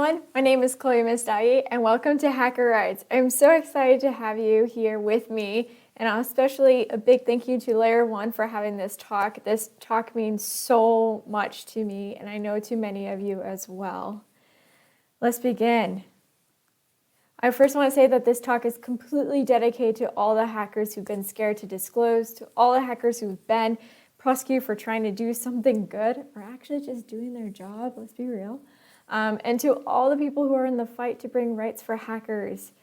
everyone, my name is Messdaghi and welcome to Hacker Rides. I'm so excited to have you here with me, and especially a big thank you to LayerOne for having this talk. This talk means so much to me, and I know to many of you as well. Let's begin. I first want to say that this talk is completely dedicated to all the hackers who've been scared to disclose, to all the hackers who've been prosecuted for trying to do something good, or actually just doing their job, let's be real. And to all the people who are in the fight to bring rights for hackers.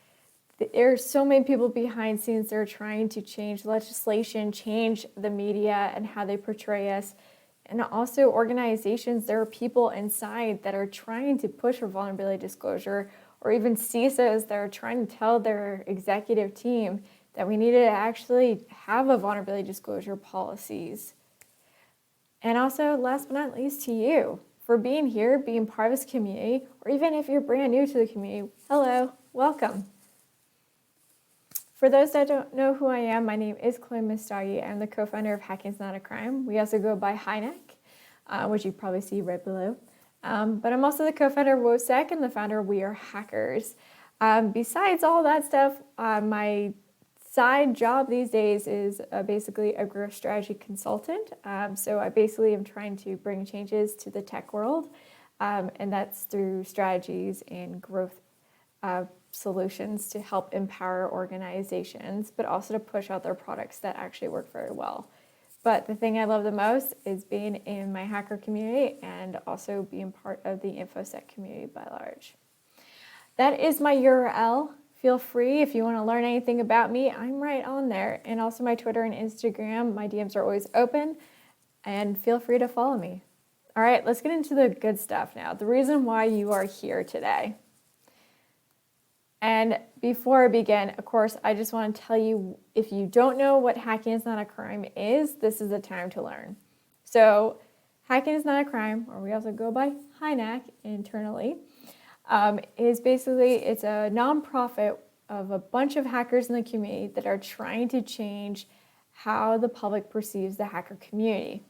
There are so many people behind scenes that are trying to change legislation, change the media and how they portray us. And also organizations, there are people inside that are trying to push for vulnerability disclosure, or even CISOs that are trying to tell their executive team that we need to actually have a vulnerability disclosure policies. And also, last but not least, to you for being here, being part of this community, or even if you're brand new to the community, hello, welcome. For those that don't know who I am, my name is Messdaghi. I'm the co-founder of Hacking is Not a Crime. We also go by HiNack, which you probably see right below. But I'm also the co-founder of WOSEC and the founder of We Are Hackers. Besides all that stuff, my side job these days is basically a growth strategy consultant. So I basically am trying to bring changes to the tech world, and that's through strategies and growth solutions to help empower organizations, but also to push out their products that actually work very well. But the thing I love the most is being in my hacker community and also being part of the InfoSec community by large. That is my URL. Feel free if you want to learn anything about me, I'm right on there. And also my Twitter and Instagram, my DMs are always open, and feel free to follow me. All right, let's get into the good stuff now. The reason why you are here today. And before I begin, of course, I just want to tell you, if you don't know what Hacking is Not a Crime is, this is the time to learn. So Hacking is Not a Crime, or we also go by HiNack internally, is basically, it's a nonprofit of a bunch of hackers in the community that are trying to change how the public perceives the hacker community.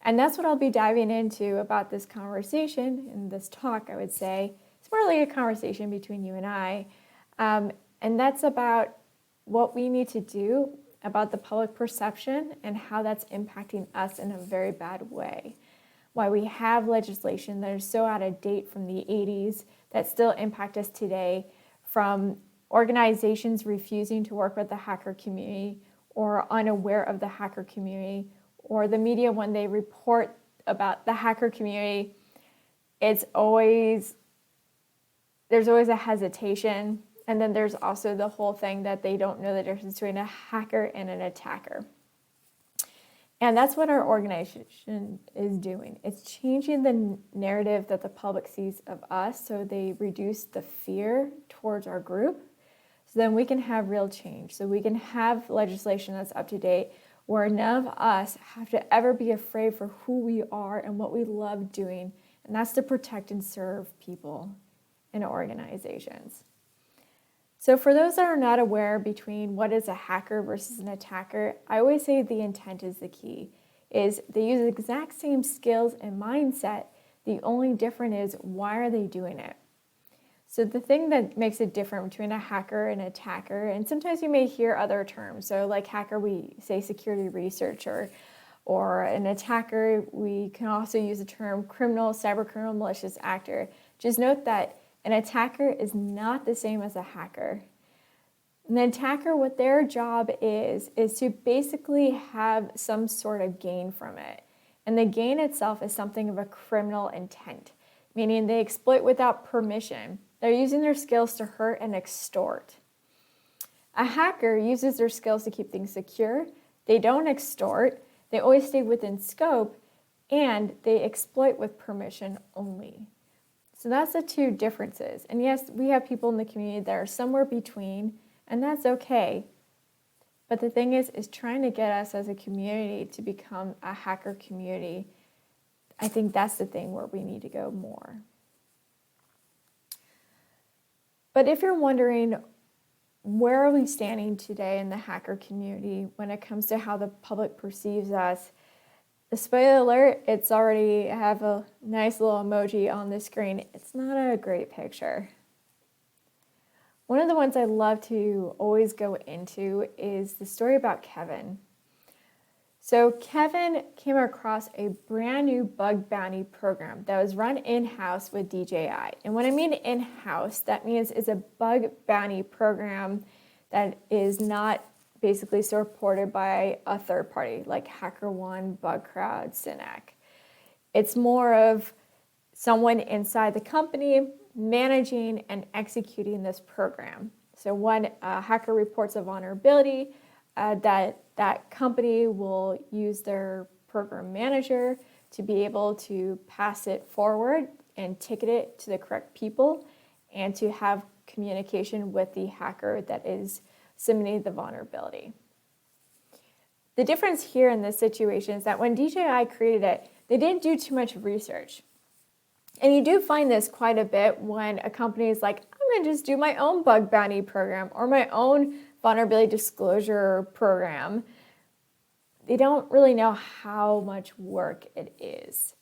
And that's what I'll be diving into about this conversation in this talk, I would say. It's more like a conversation between you and I. And that's about what we need to do about the public perception and how that's impacting us in a very bad way. Why we have legislation that is so out of date from the 80s that still impact us today, from organizations refusing to work with the hacker community or unaware of the hacker community, or the media when they report about the hacker community, there's always a hesitation. And then there's also the whole thing that they don't know the difference between a hacker and an attacker. And that's what our organization is doing. It's changing the narrative that the public sees of us, so they reduce the fear towards our group, so then we can have real change. So we can have legislation that's up to date, where none of us have to ever be afraid for who we are and what we love doing, and that's to protect and serve people in organizations. So for those that are not aware between what is a hacker versus an attacker, I always say the intent is the key. Is they use the exact same skills and mindset. The only difference is, why are they doing it? So the thing that makes it different between a hacker and an attacker, and sometimes you may hear other terms. So like hacker, we say security researcher, or an attacker, we can also use the term criminal, cyber criminal, malicious actor. Just note that an attacker is not the same as a hacker. An attacker, what their job is to basically have some sort of gain from it. And the gain itself is something of a criminal intent, meaning they exploit without permission. They're using their skills to hurt and extort. A hacker uses their skills to keep things secure. They don't extort. They always stay within scope, and they exploit with permission only. So that's the two differences. And yes, we have people in the community that are somewhere between, and that's okay. But the thing is trying to get us as a community to become a hacker community. I think that's the thing where we need to go more. But if you're wondering, where are we standing today in the hacker community when it comes to how the public perceives us? The spoiler alert, it's already have a nice little emoji on the screen. It's not a great picture. One of the ones I love to always go into is the story about Kevin. So Kevin came across a brand new bug bounty program that was run in-house with DJI. And when I mean in-house, that means it's a bug bounty program that is not basically supported by a third party like HackerOne, BugCrowd, Synack. It's more of someone inside the company managing and executing this program. So when a hacker reports a vulnerability, that company will use their program manager to be able to pass it forward and ticket it to the correct people and to have communication with the hacker that is submitting the vulnerability. The difference here in this situation is that when DJI created it, they didn't do too much research. And you do find this quite a bit when a company is like, I'm going to just do my own bug bounty program or my own vulnerability disclosure program. They don't really know how much work it is.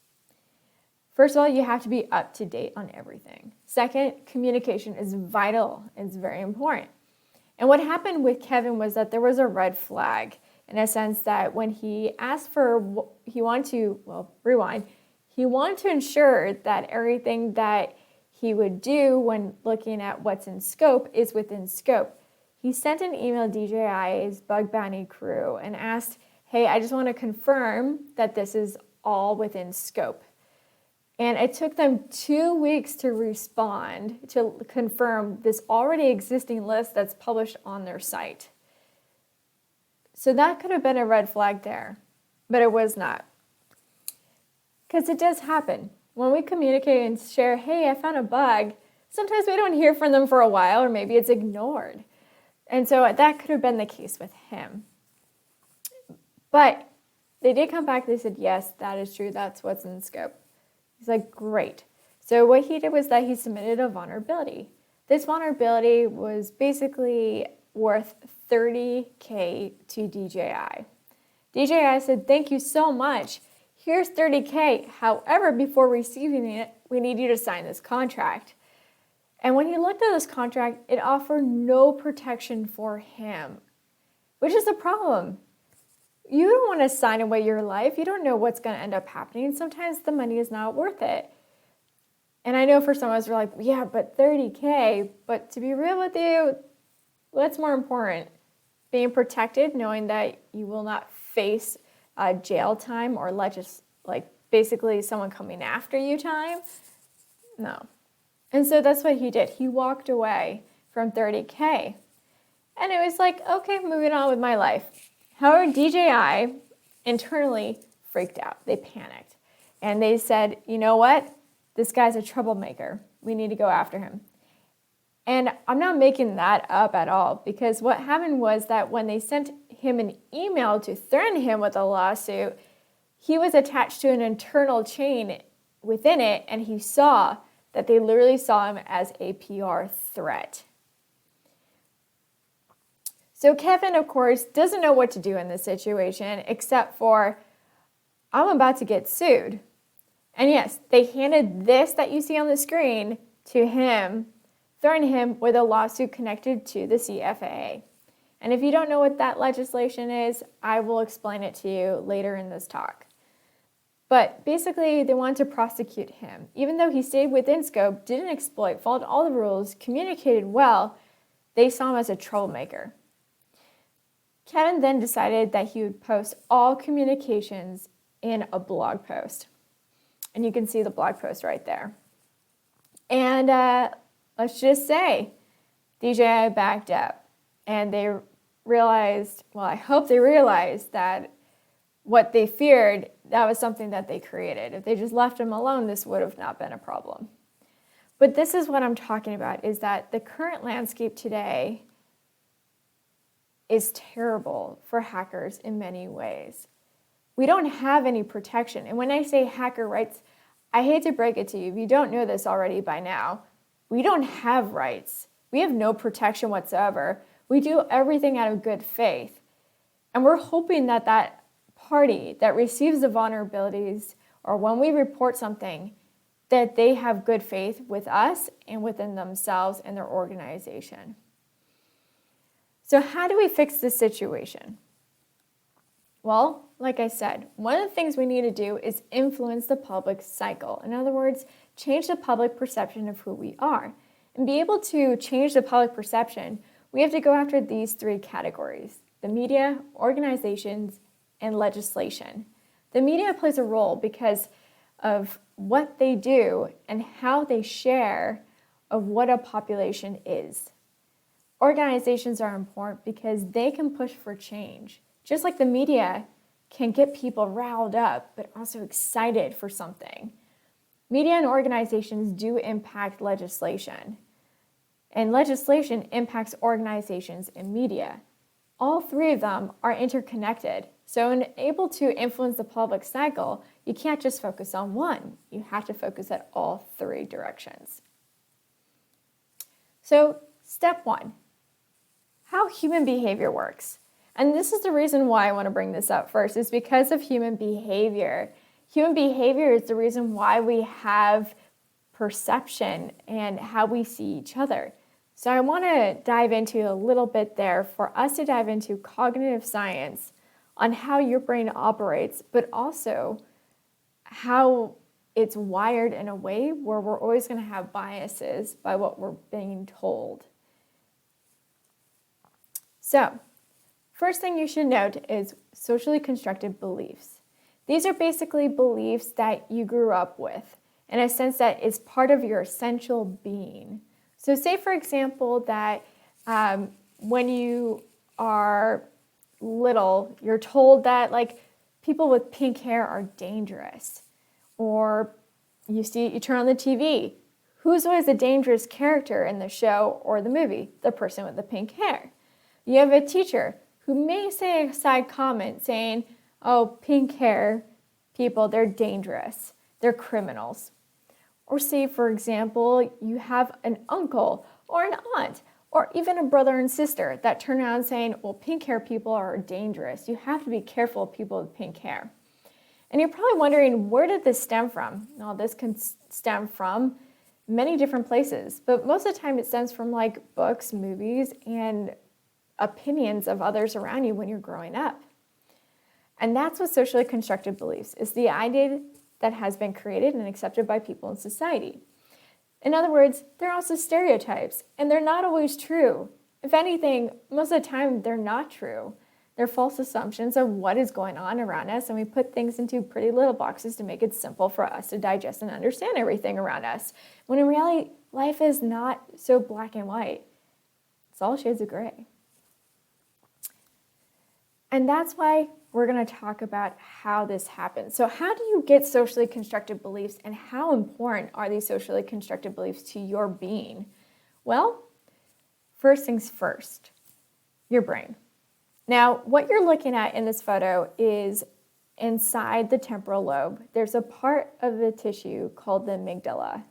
First of all, you have to be up to date on everything. Second, communication is vital. It's very important. And what happened with Kevin was that there was a red flag in a sense that when he asked for, he wanted to ensure that everything that he would do when looking at what's in scope is within scope. He sent an email to DJI's bug bounty crew and asked, hey, I just want to confirm that this is all within scope. And it took them 2 weeks to respond to confirm this already existing list that's published on their site. So that could have been a red flag there, but it was not. Because it does happen. When we communicate and share, hey, I found a bug, sometimes we don't hear from them for a while, or maybe it's ignored. And so that could have been the case with him. But they did come back, they said, yes, that is true, that's what's in scope. He's like, great. So what he did was that he submitted a vulnerability. This vulnerability was basically worth $30K to DJI. DJI said, thank you so much. Here's $30K. However, before receiving it, we need you to sign this contract. And when he looked at this contract, it offered no protection for him, which is the problem. You don't want to sign away your life. You don't know what's going to end up happening. Sometimes the money is not worth it. And I know for some of us, we're like, yeah, but $30K. But to be real with you, what's more important? Being protected, knowing that you will not face jail time or basically someone coming after you time? No. And so that's what he did. He walked away from $30K. And it was like, okay, moving on with my life. However, DJI internally freaked out. They panicked. And they said, you know what? This guy's a troublemaker. We need to go after him. And I'm not making that up at all, because what happened was that when they sent him an email to threaten him with a lawsuit, he was attached to an internal chain within it, and he saw that they literally saw him as a PR threat. So Kevin, of course, doesn't know what to do in this situation except for, I'm about to get sued. And yes, they handed this that you see on the screen to him, threatening him with a lawsuit connected to the CFAA. And if you don't know what that legislation is, I will explain it to you later in this talk. But basically, they wanted to prosecute him. Even though he stayed within scope, didn't exploit, followed all the rules, communicated well, they saw him as a troublemaker. Kevin then decided that he would post all communications in a blog post. And you can see the blog post right there. And let's just say DJI backed up. And they realized, well, I hope they realized that what they feared, that was something that they created. If they just left him alone, this would have not been a problem. But this is what I'm talking about, is that the current landscape today is terrible for hackers in many ways. We don't have any protection. And when I say hacker rights, I hate to break it to you. If you don't know this already by now, we don't have rights. We have no protection whatsoever. We do everything out of good faith. And we're hoping that that party that receives the vulnerabilities, or when we report something, that they have good faith with us and within themselves and their organization. So how do we fix this situation? Well, like I said, one of the things we need to do is influence the public cycle. In other words, change the public perception of who we are. And be able to change the public perception, we have to go after these three categories: the media, organizations, and legislation. The media plays a role because of what they do and how they share of what a population is. Organizations are important because they can push for change. Just like the media can get people riled up, but also excited for something. Media and organizations do impact legislation, and legislation impacts organizations and media. All three of them are interconnected. So in able to influence the public cycle, you can't just focus on one. You have to focus at all three directions. So step one, how human behavior works. And this is the reason why I want to bring this up first, is because of human behavior. Human behavior is the reason why we have perception and how we see each other. So I want to dive into a little bit there for us to dive into cognitive science on how your brain operates, but also how it's wired in a way where we're always going to have biases by what we're being told. So, first thing you should note is socially constructed beliefs. These are basically beliefs that you grew up with, in a sense that it's part of your essential being. So say, for example, that when you are little, you're told that like people with pink hair are dangerous. Or you turn on the TV. Who's always a dangerous character in the show or the movie? The person with the pink hair. You have a teacher who may say a side comment saying, oh, pink hair people, they're dangerous. They're criminals. Or say, for example, you have an uncle or an aunt or even a brother and sister that turn around saying, well, pink hair people are dangerous. You have to be careful of people with pink hair. And you're probably wondering, where did this stem from? Now, this can stem from many different places, but most of the time it stems from like books, movies, and opinions of others around you when you're growing up. And that's what socially constructed beliefs is, the idea that has been created and accepted by people in society. In other words, they're also stereotypes, and they're not always true. If anything, most of the time they're not true. They're false assumptions of what is going on around us, and we put things into pretty little boxes to make it simple for us to digest and understand everything around us. When in reality, life is not so black and white. It's all shades of gray. And that's why we're going to talk about how this happens. So how do you get socially constructed beliefs, and how important are these socially constructed beliefs to your being? Well, first things first, your brain. Now, what you're looking at in this photo is inside the temporal lobe. There's a part of the tissue called the amygdala.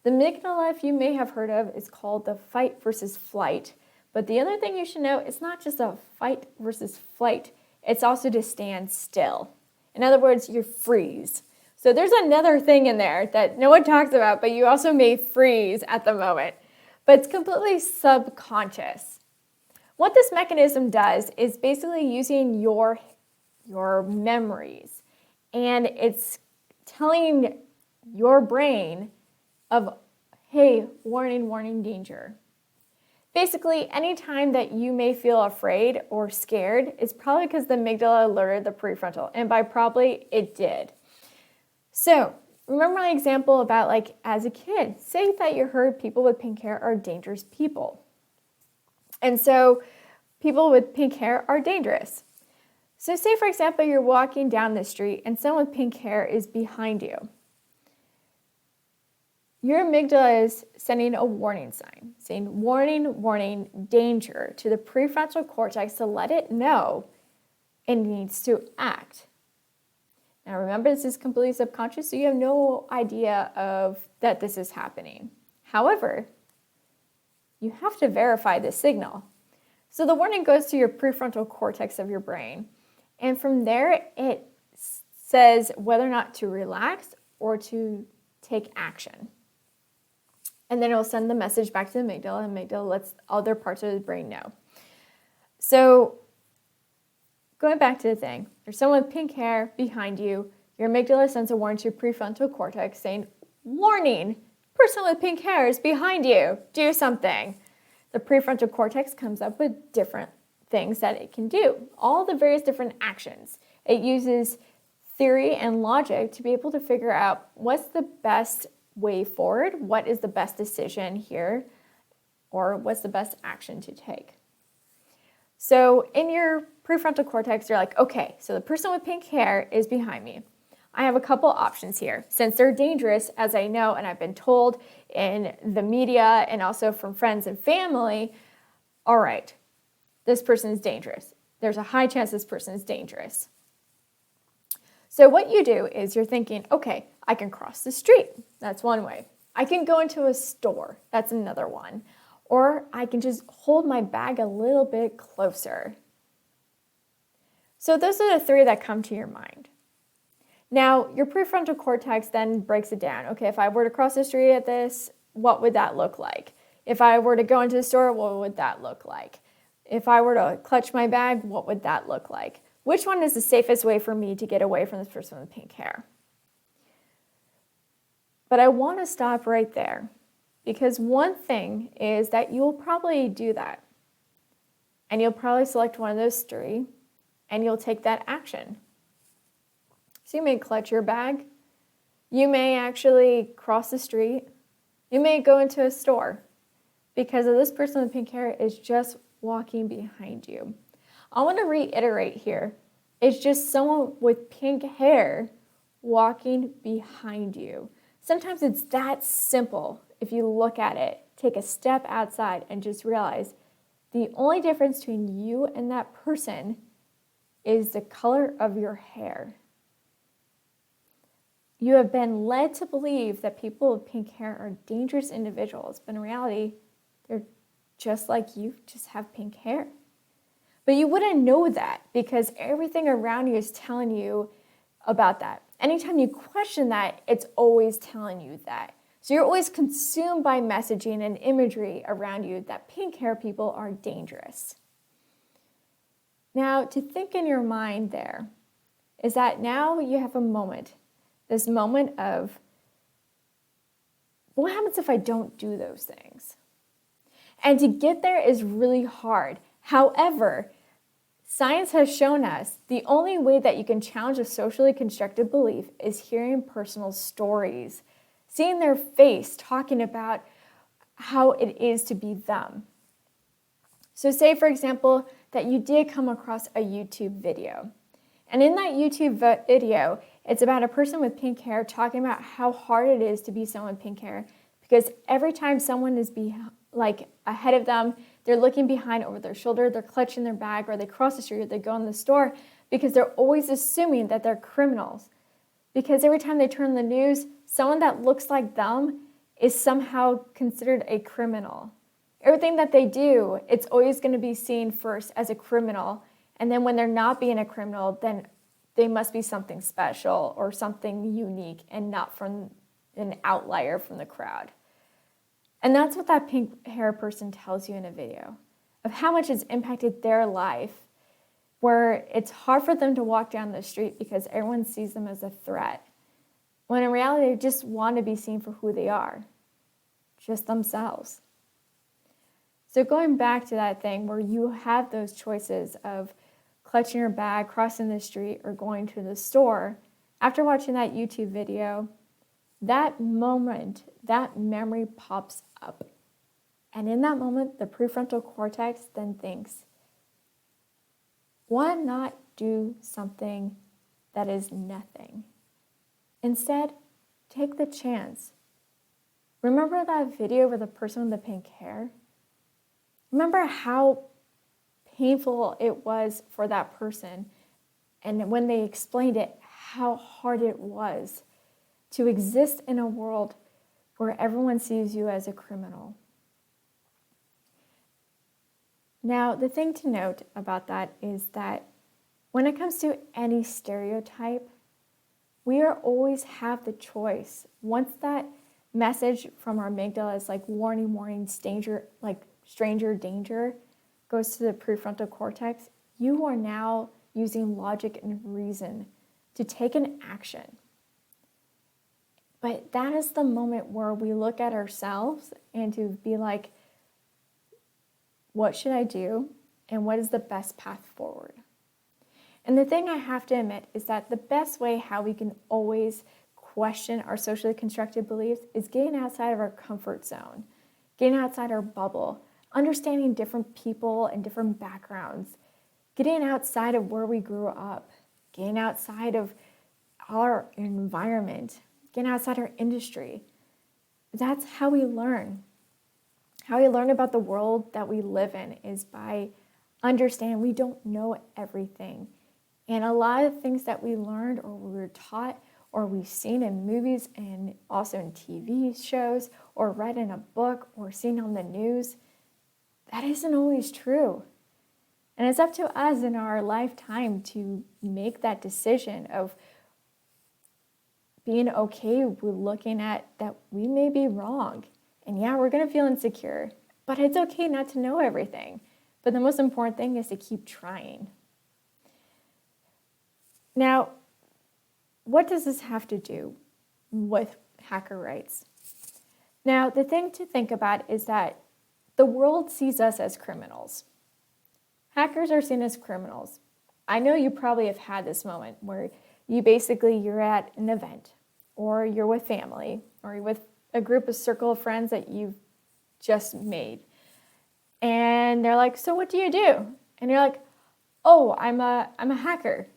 The amygdala, if you may have heard of, is called the fight versus flight. But the other thing you should know, it's not just a fight versus flight. It's also to stand still. In other words, you freeze. So there's another thing in there that no one talks about, but you also may freeze at the moment. But it's completely subconscious. What this mechanism does is basically using your memories, and it's telling your brain of, hey, warning, warning, danger. Basically, anytime that you may feel afraid or scared, it's probably because the amygdala alerted the prefrontal, and by probably, it did. So, remember my example about like as a kid, say that you heard people with pink hair are dangerous people. And so, people with pink hair are dangerous. So say, for example, you're walking down the street and someone with pink hair is behind you. Your amygdala is sending a warning sign, saying, warning, warning, danger, to the prefrontal cortex to let it know it needs to act. Now remember, this is completely subconscious, so you have no idea of that this is happening. However, you have to verify this signal. So the warning goes to your prefrontal cortex of your brain, And from there, it says whether or not to relax or to take action. And then it'll send the message back to the amygdala, and amygdala lets other parts of the brain know. So going back to the thing, there's someone with pink hair behind you. Your amygdala sends a warning to your prefrontal cortex saying, warning, person with pink hair is behind you. Do something. The prefrontal cortex comes up with different things that it can do, all the various different actions. It uses theory and logic to be able to figure out what's the best way forward, what is the best decision here, or what's the best action to take. So in your prefrontal cortex, you're like, okay, so the person with pink hair is behind me. I have a couple options here. Since they're dangerous, as I know and I've been told in the media and also from friends and family, all right, this person is dangerous. There's a high chance this person is dangerous. So what you do is you're thinking, okay, I can cross the street. That's one way. I can go into a store. That's another one. Or I can just hold my bag a little bit closer. So those are the three that come to your mind. Now, your prefrontal cortex then breaks it down. Okay, if I were to cross the street at this, what would that look like? If I were to go into the store, what would that look like? If I were to clutch my bag, what would that look like? Which one is the safest way for me to get away from this person with pink hair? But I want to stop right there, because one thing is that you'll probably do that. And you'll probably select one of those three, and you'll take that action. So you may clutch your bag. You may actually cross the street. You may go into a store because of this person with pink hair is just walking behind you. I want to reiterate here. It's just someone with pink hair walking behind you. Sometimes it's that simple. If you look at it, take a step outside and just realize the only difference between you and that person is the color of your hair. You have been led to believe that people with pink hair are dangerous individuals, but in reality, they're just like you, just have pink hair. But you wouldn't know that because everything around you is telling you about that. Anytime you question that, it's always telling you that. So you're always consumed by messaging and imagery around you that pink hair people are dangerous. Now, to think in your mind there is that now you have a moment, this moment of, what happens if I don't do those things? And to get there is really hard. However, science has shown us the only way that you can challenge a socially constructed belief is hearing personal stories, seeing their face, talking about how it is to be them. So say, for example, that you did come across a YouTube video. And in that YouTube video, it's about a person with pink hair talking about how hard it is to be someone with pink hair because every time someone is ahead of them, they're looking behind over their shoulder, they're clutching their bag, or they cross the street, or they go in the store because they're always assuming that they're criminals. Because every time they turn the news, someone that looks like them is somehow considered a criminal. Everything that they do, it's always going to be seen first as a criminal. And then when they're not being a criminal, then they must be something special or something unique and not from an outlier from the crowd. And that's what that pink hair person tells you in a video, of how much it's impacted their life, where it's hard for them to walk down the street because everyone sees them as a threat, when in reality they just want to be seen for who they are, just themselves. So going back to that thing where you have those choices of clutching your bag, crossing the street, or going to the store, after watching that YouTube video, that moment, that memory pops up. And in that moment, the prefrontal cortex then thinks, why not do something that is nothing? Instead, take the chance. Remember that video with the person with the pink hair? Remember how painful it was for that person, and when they explained it, how hard it was to exist in a world where everyone sees you as a criminal. Now, the thing to note about that is that When it comes to any stereotype, we always have the choice. Once that message from our amygdala is like warning, warning, danger, like stranger danger, goes to the prefrontal cortex, you are now using logic and reason to take an action. But that is the moment where we look at ourselves and to be like, what should I do? And what is the best path forward? And the thing I have to admit is that the best way how we can always question our socially constructed beliefs is getting outside of our comfort zone, getting outside our bubble, understanding different people and different backgrounds, getting outside of where we grew up, getting outside of our environment, getting outside our industry. That's how we learn. How we learn about the world that we live in is by understanding we don't know everything. And a lot of things that we learned or we were taught or we've seen in movies and also in TV shows or read in a book or seen on the news, that isn't always true. And it's up to us in our lifetime to make that decision of being okay with looking at that we may be wrong. And yeah, we're going to feel insecure, but it's okay not to know everything. But the most important thing is to keep trying. Now, what does this have to do with hacker rights? Now, the thing to think about is that the world sees us as criminals. Hackers are seen as criminals. I know you probably have had this moment where you're at an event, or you're with family, or you're with a group of circle of friends that you've just made. And they're like, so what do you do? And you're like, oh, I'm a hacker.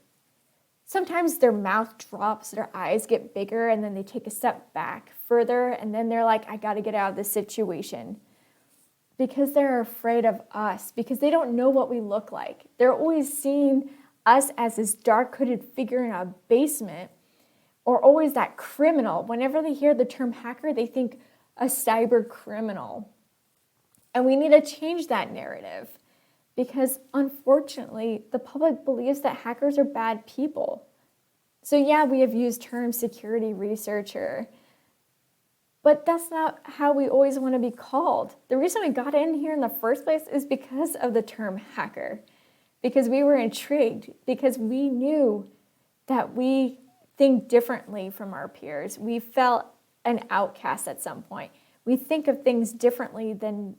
Sometimes their mouth drops, their eyes get bigger, and then they take a step back further, and then they're like, I got to get out of this situation. Because they're afraid of us, because they don't know what we look like. They're always seeing us as this dark hooded figure in a basement, or always that criminal. Whenever they hear the term hacker, they think a cyber criminal. And we need to change that narrative because unfortunately, the public believes that hackers are bad people. So yeah, we have used terms security researcher, but that's not how we always want to be called. The reason we got in here in the first place is because of the term hacker, because we were intrigued, because we knew that we think differently from our peers. We felt an outcast at some point. We think of things differently than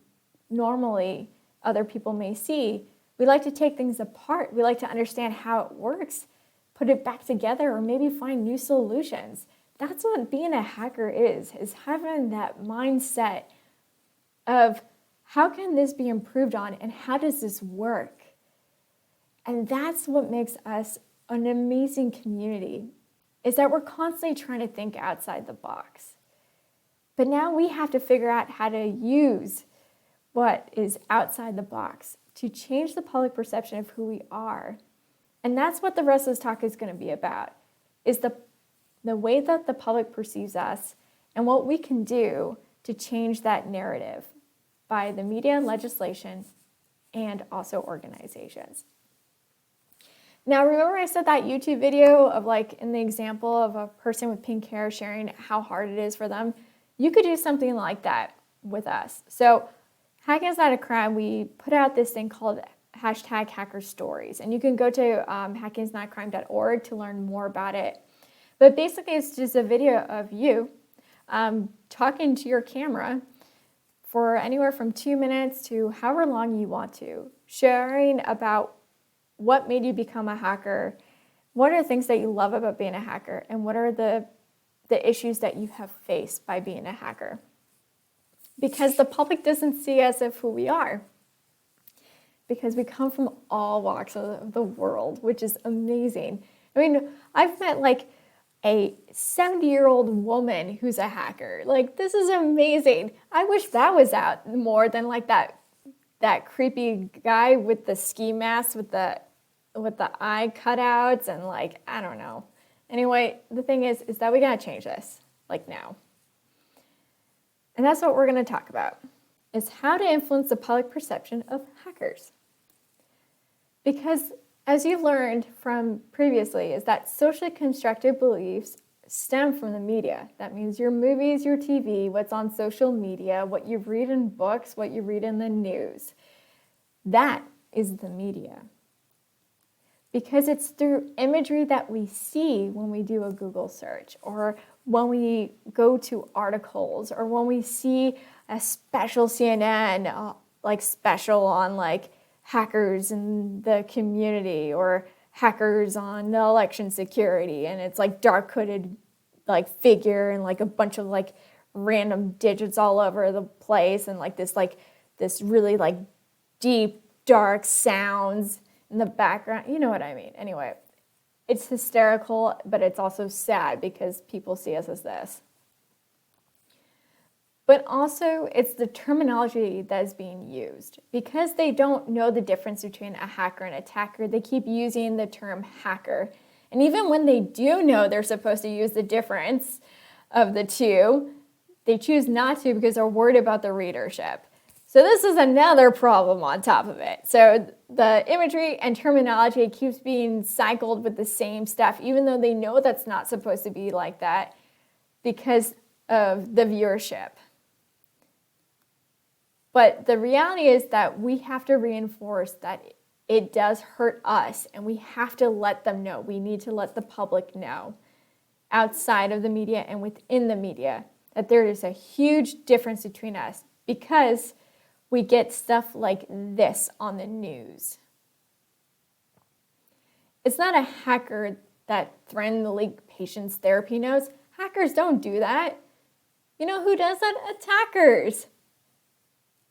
normally other people may see. We like to take things apart. We like to understand how it works, put it back together, or maybe find new solutions. That's what being a hacker is having that mindset of how can this be improved on and how does this work? And that's what makes us an amazing community, is that we're constantly trying to think outside the box. But now we have to figure out how to use what is outside the box to change the public perception of who we are. And that's what the rest of this talk is going to be about, is the way that the public perceives us and what we can do to change that narrative by the media, legislation, and also organizations. Now, remember I said that YouTube video of like in the example of a person with pink hair sharing how hard it is for them? You could do something like that with us. So Hacking is Not a Crime, we put out this thing called #HackerStories, and you can go to hackingsnotacrime.org to learn more about it. But basically, it's just a video of you talking to your camera for anywhere from 2 minutes to however long you want to, sharing about what made you become a hacker, what are the things that you love about being a hacker, and what are the issues that you have faced by being a hacker. Because the public doesn't see us as who we are. Because we come from all walks of the world, which is amazing. I mean, I've met like a 70-year-old woman who's a hacker. Like, this is amazing. I wish that was out more than like that creepy guy with the ski mask with the eye cutouts and like, I don't know. Anyway, the thing is that we gotta change this, like now. And that's what we're gonna talk about, is how to influence the public perception of hackers. Because As you've learned from previously, is that socially constructed beliefs stem from the media. That means your movies, your TV, what's on social media, what you read in books, what you read in the news. That is the media. Because it's through imagery that we see when we do a Google search, or when we go to articles, or when we see a special CNN special on hackers in the community, or hackers on the election security, and it's dark hooded figure and a bunch of random digits all over the place, and this really deep dark sounds in the background. You know what I mean. Anyway, it's hysterical, but it's also sad because people see us as this. But also, it's the terminology that is being used. Because they don't know the difference between a hacker and attacker, they keep using the term hacker. And even when they do know they're supposed to use the difference of the two, they choose not to because they're worried about the readership. So this is another problem on top of it. So the imagery and terminology keeps being cycled with the same stuff, even though they know that's not supposed to be like that because of the viewership. But the reality is that we have to reinforce that it does hurt us, and we have to let them know. We need to let the public know, outside of the media and within the media, that there is a huge difference between us because we get stuff like this on the news. It's not a hacker that threatened to leak patients' therapy notes. Hackers don't do that. You know who does that? Attackers.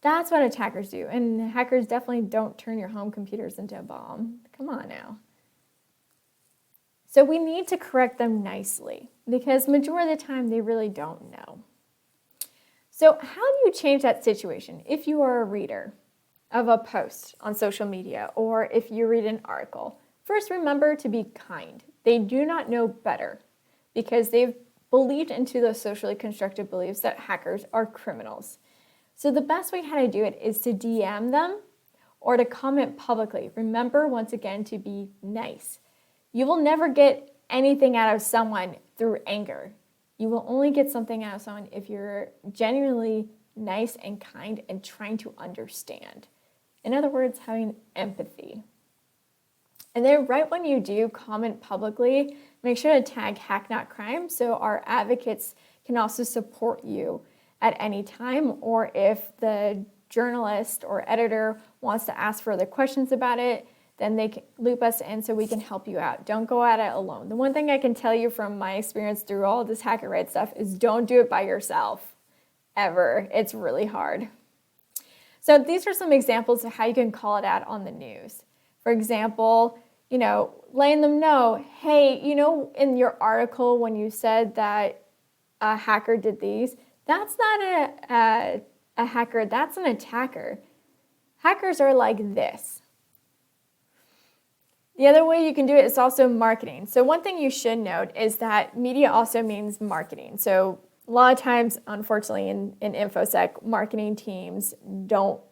That's what attackers do. And hackers definitely don't turn your home computers into a bomb. Come on now. So we need to correct them nicely because majority of the time they really don't know. So how do you change that situation if you are a reader of a post on social media or if you read an article? First, remember to be kind. They do not know better because they've believed into those socially constructed beliefs that hackers are criminals. So the best way how to do it is to DM them or to comment publicly. Remember, once again, to be nice. You will never get anything out of someone through anger. You will only get something out of someone if you're genuinely nice and kind and trying to understand. In other words, having empathy. And then right when you do comment publicly, make sure to tag Hack Not Crime so our advocates can also support you at any time, or if the journalist or editor wants to ask further questions about it, then they can loop us in so we can help you out. Don't go at it alone. The one thing I can tell you from my experience through all of this hacker right stuff is don't do it by yourself, ever. It's really hard. So these are some examples of how you can call it out on the news. For example, letting them know, hey, in your article when you said that a hacker did these, that's not a hacker, that's an attacker. Hackers are like this. The other way you can do it is also marketing. So one thing you should note is that media also means marketing. So a lot of times, unfortunately, in InfoSec, marketing teams don't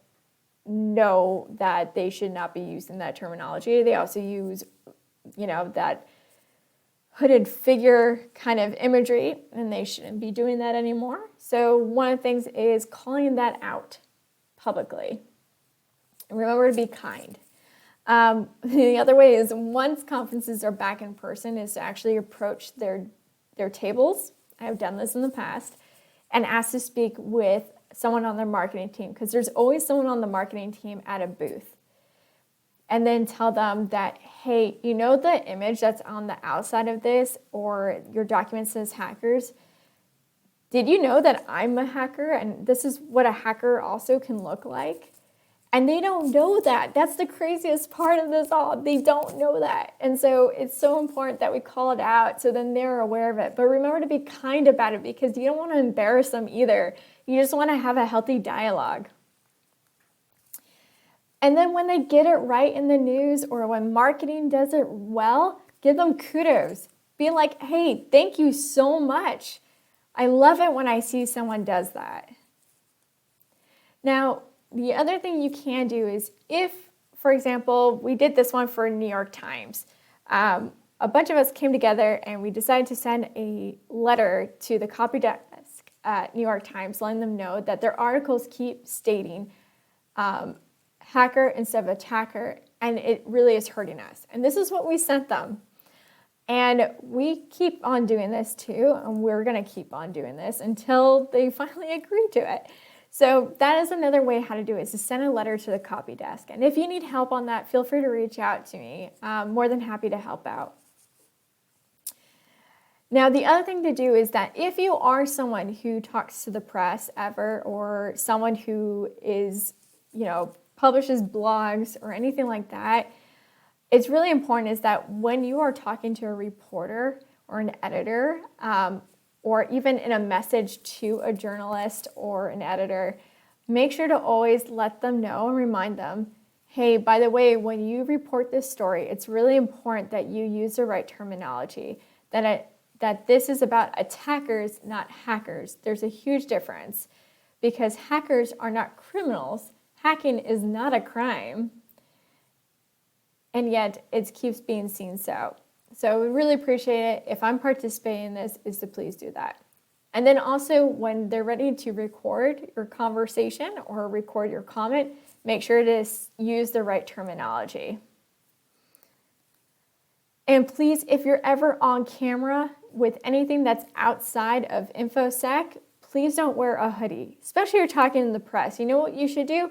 know that they should not be using that terminology. They also use, that hooded figure kind of imagery, and they shouldn't be doing that anymore. So one of the things is calling that out publicly. And remember to be kind. The other way is once conferences are back in person is to actually approach their tables. I've done this in the past, and ask to speak with someone on their marketing team, because there's always someone on the marketing team at a booth. And then tell them that, hey, the image that's on the outside of this, or your document says hackers, did you know that I'm a hacker and this is what a hacker also can look like? And they don't know that. That's the craziest part of this all. They don't know that. And so it's so important that we call it out so then they're aware of it. But remember to be kind about it because you don't want to embarrass them either. You just want to have a healthy dialogue. And then when they get it right in the news or when marketing does it well, give them kudos. Be like, hey, thank you so much. I love it when I see someone does that. Now, the other thing you can do is if, for example, we did this one for New York Times. A bunch of us came together and we decided to send a letter to the copy desk at New York Times, letting them know that their articles keep stating hacker instead of attacker, and it really is hurting us. And this is what we sent them. And we keep on doing this too, and we're going to keep on doing this until they finally agree to it. So that is another way how to do it, is to send a letter to the copy desk. And if you need help on that, feel free to reach out to me. I'm more than happy to help out. Now, the other thing to do is that if you are someone who talks to the press ever, or someone who is, publishes blogs or anything like that, it's really important is that when you are talking to a reporter or an editor, or even in a message to a journalist or an editor, make sure to always let them know and remind them, hey, by the way, when you report this story, it's really important that you use the right terminology, that this is about attackers, not hackers. There's a huge difference, because hackers are not criminals. Hacking is not a crime, and yet it keeps being seen so. So we really appreciate it. If I'm participating in this, is to please do that. And then also, when they're ready to record your conversation or record your comment, make sure to use the right terminology. And please, if you're ever on camera with anything that's outside of InfoSec, please don't wear a hoodie, especially if you're talking to the press. You know what you should do?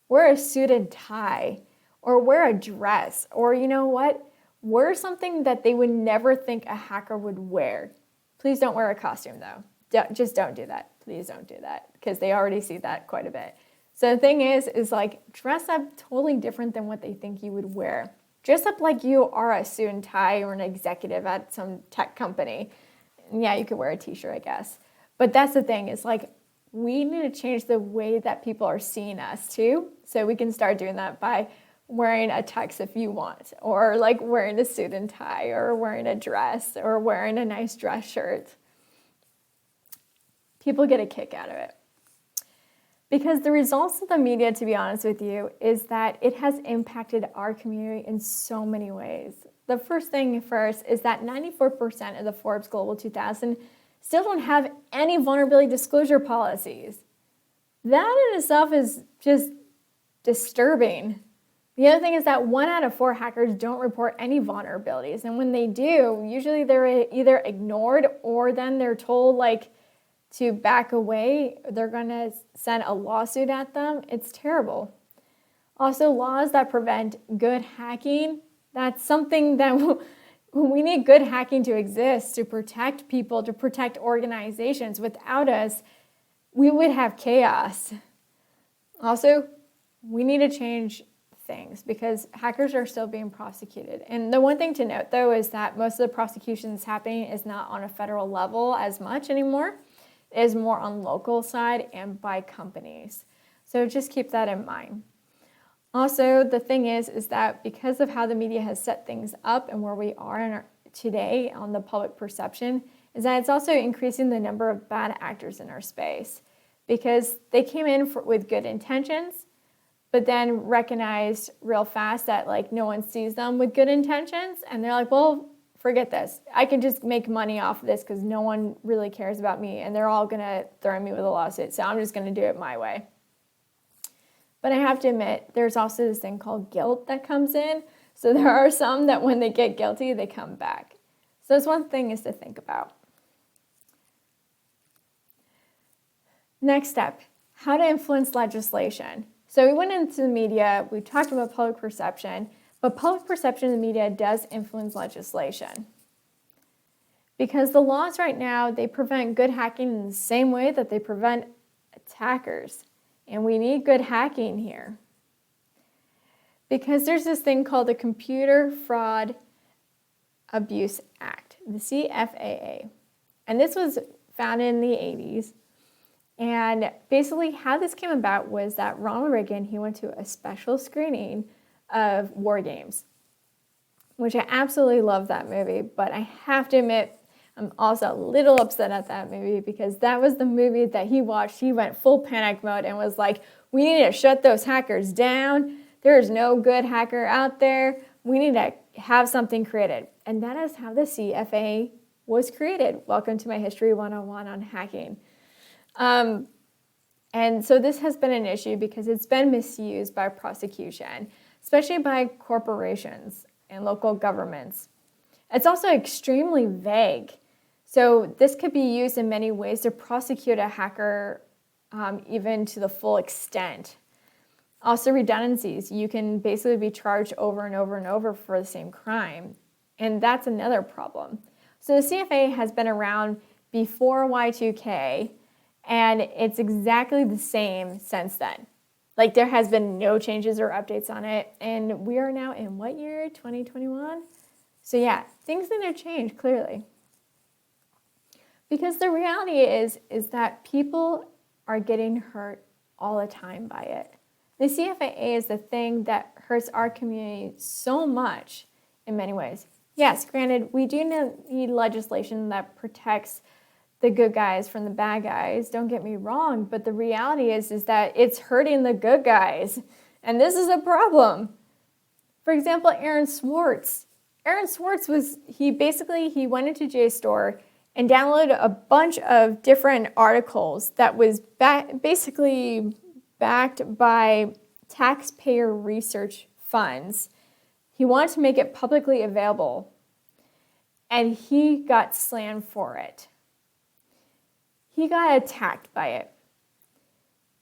Wear a suit and tie, or wear a dress, or you know what? Wear something that they would never think a hacker would wear. Please don't wear a costume, though. Just don't do that. Please don't do that, because they already see that quite a bit. So the thing is like, dress up totally different than what they think you would wear. Dress up like you are a suit and tie or an executive at some tech company. And yeah, you could wear a t-shirt, I guess. But that's the thing, is like, we need to change the way that people are seeing us too. So we can start doing that by wearing a tux if you want, or like wearing a suit and tie, or wearing a dress, or wearing a nice dress shirt. People get a kick out of it. Because the results of the media, to be honest with you, is that it has impacted our community in so many ways. The first thing first is that 94% of the Forbes Global 2000 still don't have any vulnerability disclosure policies. That in itself is just disturbing. The other thing is that 1 out of 4 hackers don't report any vulnerabilities. And when they do, usually they're either ignored, or then they're told to back away. They're going to send a lawsuit at them. It's terrible. Also, laws that prevent good hacking. That's something that we need good hacking to exist, to protect people, to protect organizations. Without us, we would have chaos. Also, we need to change things, because hackers are still being prosecuted. And the one thing to note, though, is that most of the prosecutions happening is not on a federal level as much anymore. It is more on local side and by companies. So just keep that in mind. Also, the thing is that because of how the media has set things up and where we are today on the public perception, is that it's also increasing the number of bad actors in our space, because they came in with good intentions, but then recognized real fast that no one sees them with good intentions, and they're like, well, forget this. I can just make money off of this because no one really cares about me, and they're all gonna threaten me with a lawsuit, so I'm just gonna do it my way. But I have to admit, there's also this thing called guilt that comes in. So there are some that when they get guilty, they come back. So that's one thing is to think about. Next step, how to influence legislation. So we went into the media, we talked about public perception, but public perception in the media does influence legislation. Because the laws right now, they prevent good hacking in the same way that they prevent attackers. And we need good hacking here. Because there's this thing called the Computer Fraud Abuse Act, the CFAA. And this was founded in the 80s. And basically how this came about was that Ronald Reagan, he went to a special screening of War Games, which I absolutely love that movie. But I have to admit, I'm also a little upset at that movie, because that was the movie that he watched. He went full panic mode and was like, we need to shut those hackers down. There is no good hacker out there. We need to have something created. And that is how the CFA was created. Welcome to my History 101 on hacking. And so this has been an issue because it's been misused by prosecution, especially by corporations and local governments. It's also extremely vague. So this could be used in many ways to prosecute a hacker even to the full extent. Also redundancies. You can basically be charged over and over and over for the same crime. And that's another problem. So the CFA has been around before Y2K, and it's exactly the same since then. Like, there has been no changes or updates on it. And we are now in what year? 2021? So yeah, things need to change, clearly. Because the reality is that people are getting hurt all the time by it. The CFA is the thing that hurts our community so much in many ways. Yes, granted, we do need legislation that protects the good guys from the bad guys. Don't get me wrong, but the reality is that it's hurting the good guys. And this is a problem. For example, Aaron Swartz. Aaron Swartz he went into JSTOR and downloaded a bunch of different articles that was basically backed by taxpayer research funds. He wanted to make it publicly available, and he got slammed for it. He got attacked by it.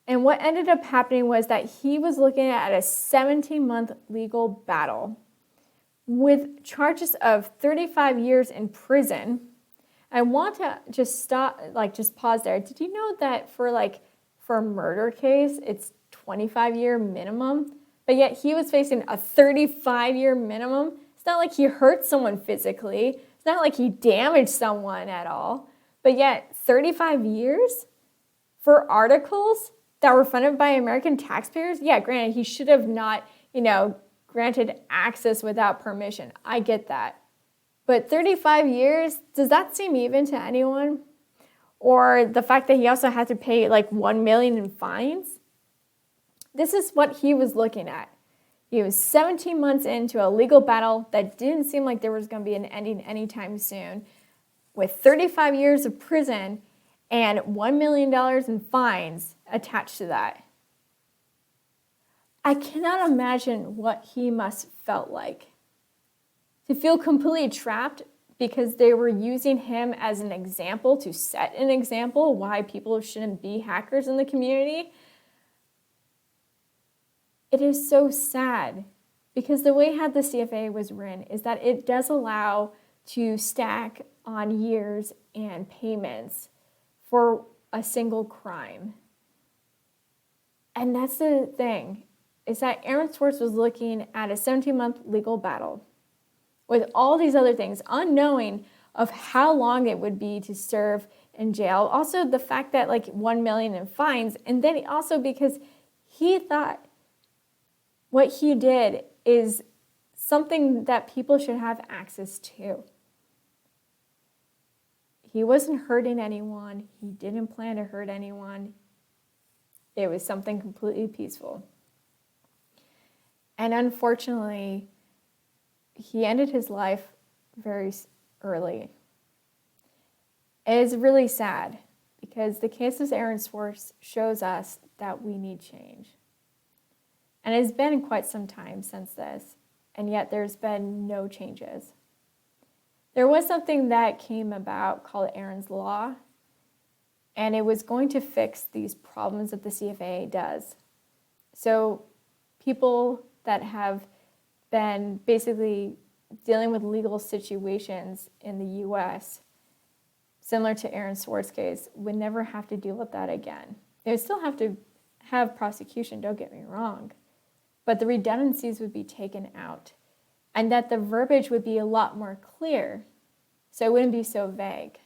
And what ended up happening was that he was looking at a 17-month legal battle with charges of 35 years in prison. I want to just pause there. Did you know that for a murder case, it's 25-year minimum? But yet he was facing a 35-year minimum. It's not like he hurt someone physically. It's not like he damaged someone at all. But yet 35 years for articles that were funded by American taxpayers? Yeah, granted, he should have not, granted access without permission. I get that. But 35 years, does that seem even to anyone? Or the fact that he also had to pay $1 million in fines? This is what he was looking at. He was 17 months into a legal battle that didn't seem like there was going to be an ending anytime soon, with 35 years of prison and $1 million in fines attached to that. I cannot imagine what he must felt like. To feel completely trapped because they were using him as an example to set an example why people shouldn't be hackers in the community. It is so sad because the way how the CFA was written is that it does allow to stack on years and payments for a single crime. And that's the thing, is that Aaron Swartz was looking at a 17-month legal battle with all these other things, unknowing of how long it would be to serve in jail. Also, the fact that $1 million in fines, and then also because he thought what he did is something that people should have access to. He wasn't hurting anyone. He didn't plan to hurt anyone. It was something completely peaceful. And unfortunately, he ended his life very early. It is really sad because the case of Aaron Swartz shows us that we need change. And it's been quite some time since this, and yet there's been no changes. There was something that came about called Aaron's Law, and it was going to fix these problems that the CFA does. So people that have been basically dealing with legal situations in the U.S., similar to Aaron Swartz's case, would never have to deal with that again. They would still have to have prosecution, don't get me wrong, but the redundancies would be taken out, and that the verbiage would be a lot more clear, so it wouldn't be so vague.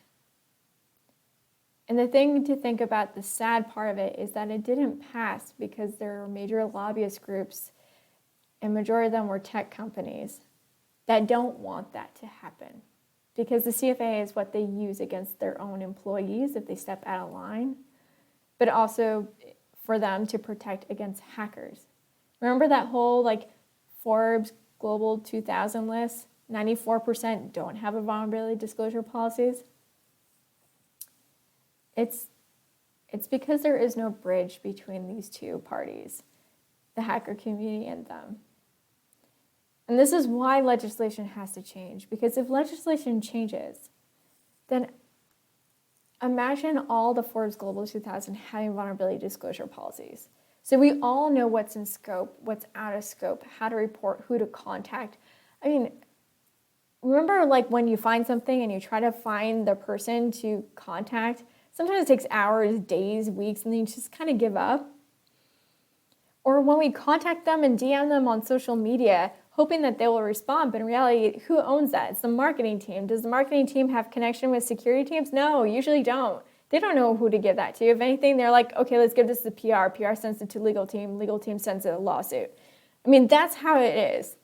And the thing to think about, the sad part of it, is that it didn't pass because there are major lobbyist groups, and majority of them were tech companies, that don't want that to happen. Because the CFA is what they use against their own employees if they step out of line, but also for them to protect against hackers. Remember that whole like Forbes Global 2000 list? 94% don't have a vulnerability disclosure policies. It's because there is no bridge between these two parties, the hacker community and them. And this is why legislation has to change, because if legislation changes, then imagine all the Forbes Global 2000 having vulnerability disclosure policies. So we all know what's in scope, what's out of scope, how to report, who to contact. I mean, remember like when you find something and you try to find the person to contact, sometimes it takes hours, days, weeks, and then you just kind of give up. Or when we contact them and DM them on social media, hoping that they will respond, but in reality, who owns that? It's the marketing team. Does the marketing team have connection with security teams? No, usually don't. They don't know who to give that to. If anything, they're like, okay, let's give this to PR. PR sends it to legal team sends it to a lawsuit. I mean, that's how it is.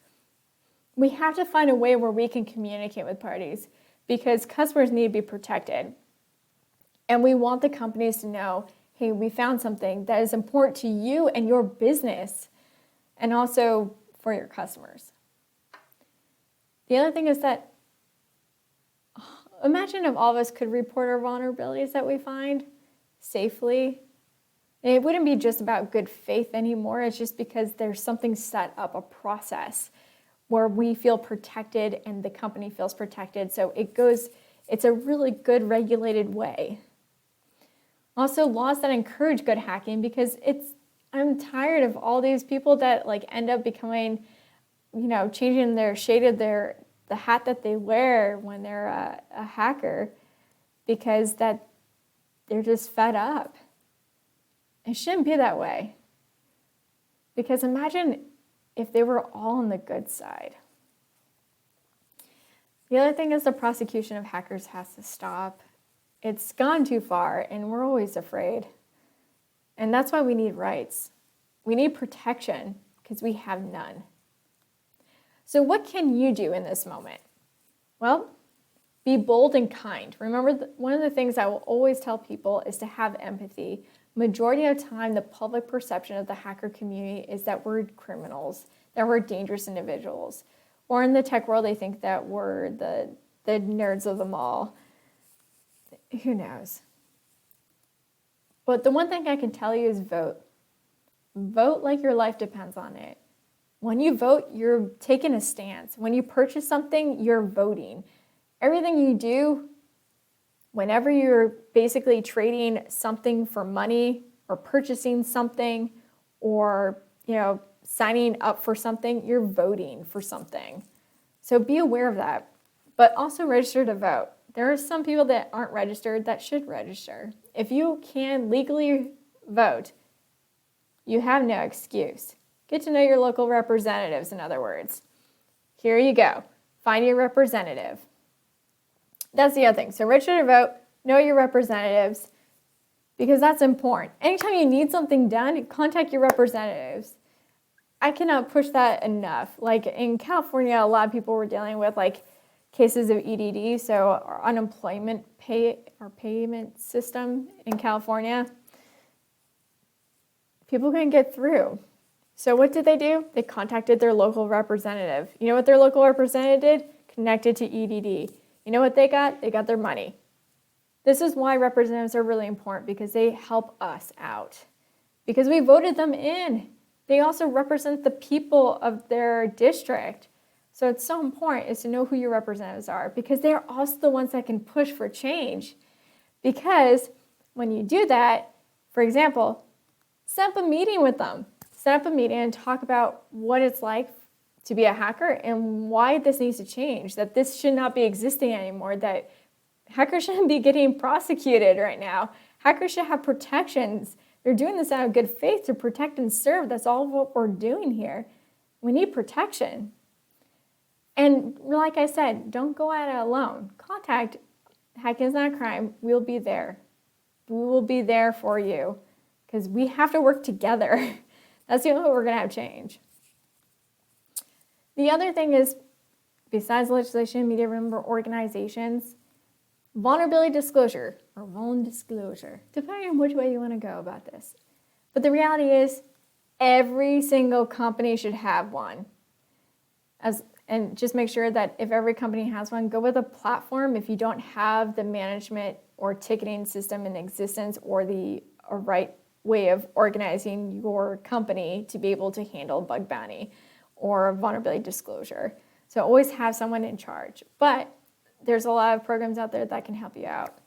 We have to find a way where we can communicate with parties because customers need to be protected. And we want the companies to know, hey, we found something that is important to you and your business and also for your customers. The other thing is that imagine if all of us could report our vulnerabilities that we find safely. It wouldn't be just about good faith anymore. It's just because there's something set up, a process where we feel protected and the company feels protected. So it's a really good regulated way. Also, laws that encourage good hacking because I'm tired of all these people that like end up becoming, changing their shade of the hat that they wear when they're a hacker because that they're just fed up. It shouldn't be that way. Because imagine if they were all on the good side. The other thing is the prosecution of hackers has to stop. It's gone too far and we're always afraid. And that's why we need rights. We need protection because we have none. So what can you do in this moment? Well, be bold and kind. Remember, one of the things I will always tell people is to have empathy. Majority of the time, the public perception of the hacker community is that we're criminals, that we're dangerous individuals. Or in the tech world, they think that we're the nerds of them all. Who knows? But the one thing I can tell you is vote. Vote like your life depends on it. When you vote, you're taking a stance. When you purchase something, you're voting. Everything you do, whenever you're basically trading something for money or purchasing something or, signing up for something, you're voting for something. So be aware of that, but also register to vote. There are some people that aren't registered that should register. If you can legally vote, you have no excuse. Get to know your local representatives, in other words. Here you go. Find your representative. That's the other thing. So register to vote, know your representatives, because that's important. Anytime you need something done, contact your representatives. I cannot push that enough. Like in California, a lot of people were dealing with cases of EDD, so our unemployment payment system in California. People couldn't get through. So what did? They contacted their local representative. You know what their local representative did? Connected to EDD. You know what they got? They got their money. This is why representatives are really important, because they help us out. Because we voted them in. They also represent the people of their district. So it's so important is to know who your representatives are, because they're also the ones that can push for change. Because when you do that, for example, set up a meeting with them. Set up a meeting and talk about what it's like to be a hacker and why this needs to change, that this should not be existing anymore, that hackers shouldn't be getting prosecuted right now. Hackers should have protections. They're doing this out of good faith to protect and serve. That's all what we're doing here. We need protection. And like I said, don't go at it alone. Contact Hacking is Not a Crime. We'll be there. We will be there for you because we have to work together. That's the only way we're going to have change. The other thing is, besides legislation, media member organizations, vulnerability disclosure, or vuln disclosure, depending on which way you want to go about this. But the reality is, Every single company should have one. And just make sure that if every company has one, go with a platform if you don't have the management or ticketing system in existence or the right way of organizing your company to be able to handle bug bounty or vulnerability disclosure. So always have someone in charge. But there's a lot of programs out there that can help you out.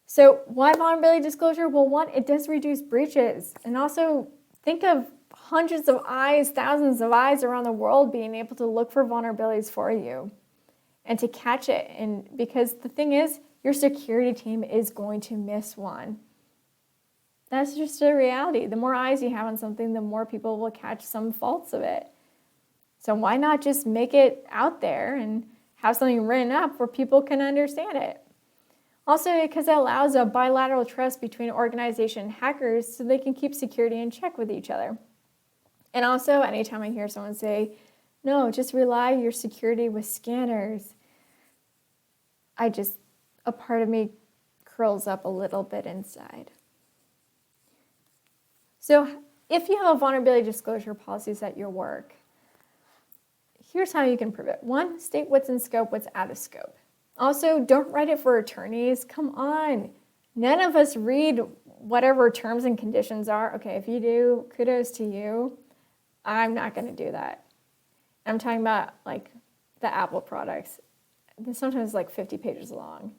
So why vulnerability disclosure? Well, one, it does reduce breaches. And also think of hundreds of eyes, thousands of eyes around the world being able to look for vulnerabilities for you and to catch it. And because the thing is, your security team is going to miss one. That's just a reality. The more eyes you have on something, the more people will catch some faults of it. So why not just make it out there and have something written up where people can understand it? Also, because it allows a bilateral trust between organization and hackers so they can keep security in check with each other. And also, anytime I hear someone say, no, just rely your security with scanners, a part of me curls up a little bit inside. So if you have vulnerability disclosure policies at your work, here's how you can prove it. One, state what's in scope, what's out of scope. Also, don't write it for attorneys. Come on. None of us read whatever terms and conditions are. Okay, if you do, kudos to you. I'm not going to do that. I'm talking about like the Apple products. They're sometimes like 50 pages long.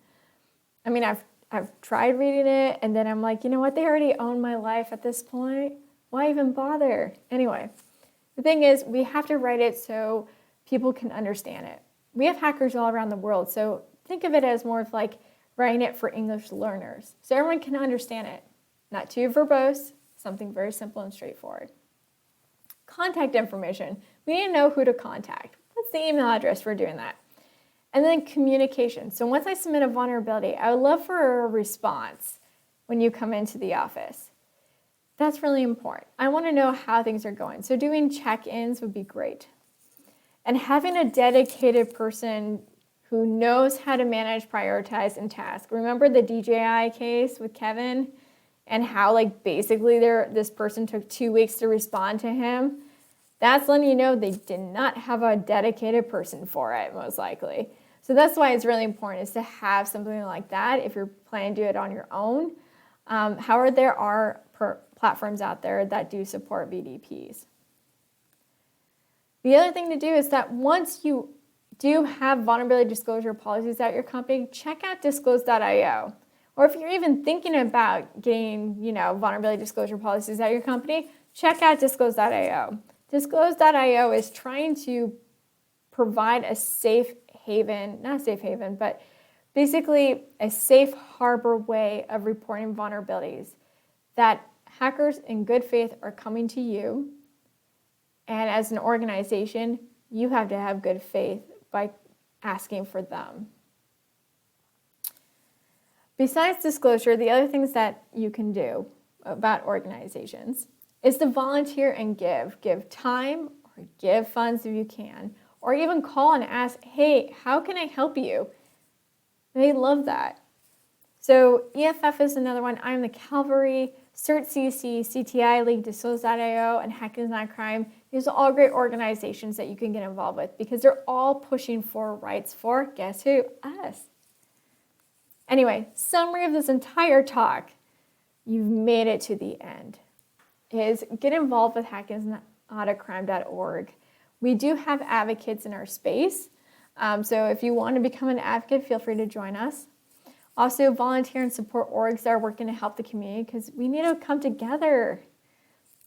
I mean, I've tried reading it, and then I'm like, you know what? They already own my life at this point. Why even bother? Anyway, the thing is, we have to write it so people can understand it. We have hackers all around the world, so think of it as more of like writing it for English learners, so everyone can understand it. Not too verbose, something very simple and straightforward. Contact information. We need to know who to contact. What's the email address for doing that? And then communication. So once I submit a vulnerability, I would love for a response when you come into the office. That's really important. I want to know how things are going. So doing check-ins would be great. And having a dedicated person who knows how to manage, prioritize, and task. Remember the DJI case with Kevin and how like basically this person took 2 weeks to respond to him? That's letting you know they did not have a dedicated person for it, most likely. So that's why it's really important is to have something like that if you're planning to do it on your own. However, there are platforms out there that do support VDPs. The other thing to do is that once you do have vulnerability disclosure policies at your company, check out disclose.io. Or if you're even thinking about getting, vulnerability disclosure policies at your company, check out disclose.io. Disclose.io is trying to provide a safe haven, not a safe haven, but basically a safe harbor way of reporting vulnerabilities that hackers in good faith are coming to you. And as an organization, you have to have good faith by asking for them. Besides disclosure, the other things that you can do about organizations is to volunteer and give. Give time or give funds if you can, or even call and ask, hey, how can I help you? They love that. So EFF is another one. I'm the Calvary, CertCC, CTI, League, Disclose.io, and Hacking is Not a Crime. These are all great organizations that you can get involved with because they're all pushing for rights for, guess who? Us. Anyway, summary of this entire talk. You've made it to the end. Is get involved with hackingsnotacrime.org. We do have advocates in our space. So if you want to become an advocate, feel free to join us. Also, volunteer and support orgs that are working to help the community because we need to come together.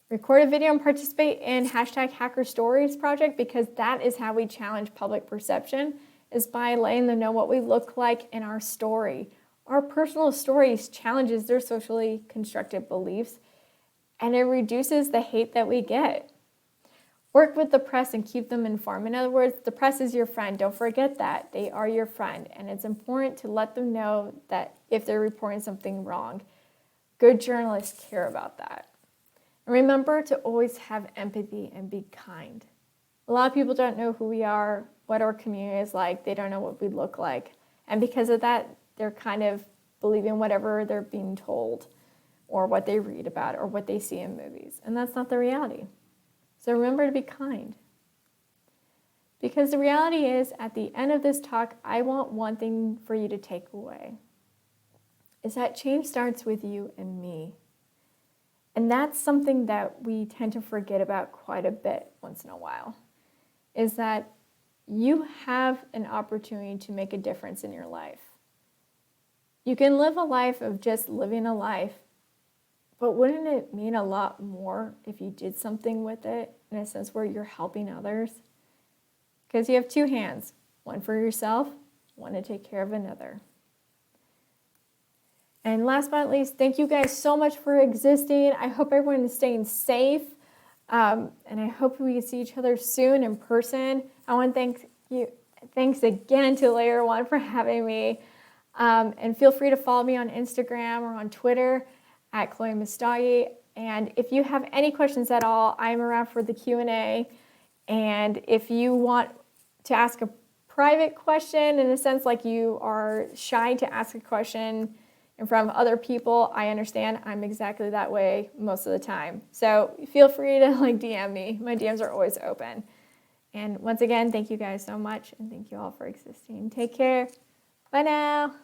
Record a video and participate in #HackerStories project because that is how we challenge public perception, is by letting them know what we look like in our story. Our personal stories challenges their socially constructed beliefs, and it reduces the hate that we get. Work with the press and keep them informed. In other words, the press is your friend. Don't forget that. They are your friend. And it's important to let them know that if they're reporting something wrong, good journalists care about that. And remember to always have empathy and be kind. A lot of people don't know who we are, what our community is like. They don't know what we look like. And because of that, they're kind of believing whatever they're being told. or what they read about or what they see in movies. And that's not the reality. So remember to be kind. Because the reality is, at the end of this talk, I want one thing for you to take away, is that change starts with you and me. And that's something that we tend to forget about quite a bit once in a while, is that you have an opportunity to make a difference in your life. You can live a life of just living a life, but wouldn't it mean a lot more if you did something with it, in a sense where you're helping others? Because you have two hands, one for yourself, one to take care of another. And last but not least, thank you guys so much for existing. I hope everyone is staying safe. And I hope we can see each other soon in person. I want to thank you. Thanks again to LayerOne for having me. And feel free to follow me on Instagram or on Twitter at Messdaghi. And if you have any questions at all, I'm around for the Q&A. And if you want to ask a private question, in a sense like you are shy to ask a question in front of other people, I understand. I'm exactly that way most of the time. So feel free to DM me. My DMs are always open. And once again, thank you guys so much, and thank you all for existing. Take care. Bye now.